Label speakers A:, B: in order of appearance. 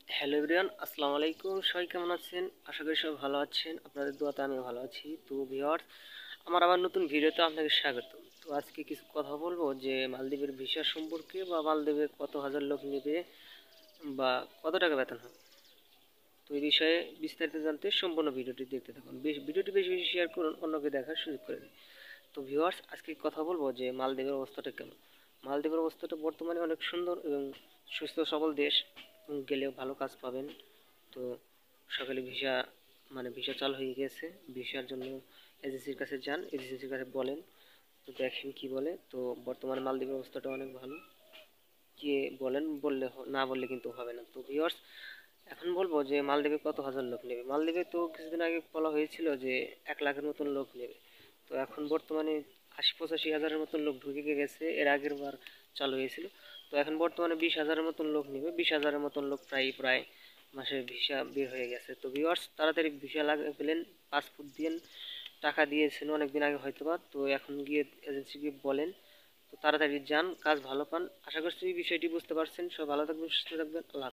A: Hello everyone, আসসালামু আলাইকুম। সবাই কেমন আছেন? আশা করি সবাই ভালো আছেন। আপনাদের দোয়াতে আমি ভালো আছি। তো ভিউয়ার্স, আমার আবার নতুন ভিডিওতে আপনাকে স্বাগত। তো আজকে কিছু কথা বলবো যে মালদ্বীপের ভিসা সম্পর্কে, বা মালদ্বীপে কত হাজার লোক নেবে বা কত টাকা বেতন হবে। তো এই বিষয়ে বিস্তারিত জানতে সম্পূর্ণ ভিডিওটি দেখতে থাকুন। ভিডিওটি বেশি বেশি শেয়ার করুন, অন্যকে দেখার সুযোগ করে দিন। তো ভিউয়ার্স, আজকে কথা বলবো যে মালদ্বীপের অবস্থাটা কেমন। মালদ্বীপের অবস্থাটা বর্তমানে অনেক সুন্দর এবং সুস্থ সবল দেশ, এবং গেলেও ভালো কাজ পাবেন। তো সকালে ভিসা ভিসা চালু হয়ে গেছে। ভিসার জন্য এজেন্সির কাছে যান, এজেন্সির কাছে বলেন, তো দেখেন কি বলে। তো বর্তমানে মালদ্বীপের অবস্থাটা অনেক ভালো। কি বলেন, না বললে কিন্তু হবে না। তো ভিউয়ার্স, এখন বলবো যে মালদ্বীপে কত হাজার লোক নেবে। মালদ্বীপে তো কিছুদিন আগে বলা হয়েছিল যে 1 লাখের মতন লোক নেবে। তো এখন বর্তমানে 80-85 হাজারের মতন লোক ঢুকে গেছে। এর আগের বার চালু হয়েছিল। তো এখন বর্তমানে 20 হাজারের মতন লোক নেবে। 20 হাজারের মতন লোক প্রায় প্রায় মাসের ভিসা বের হয়ে গেছে। তো ভিউয়ার্স, তাড়াতাড়ি ভিসা পেলেন, পাসপোর্ট দিয়ে টাকা দিয়েছেন অনেকদিন আগে হয়তোবা। তো এখন গিয়ে এজেন্সিকে বলেন, তো তাড়াতাড়ি যান, কাজ ভালো পান। আশা করছি এই বিষয়টি বুঝতে পারছেন। সব ভালো থাকবেন, সুস্থ থাকবেন। আল্লাহ হাফেজ।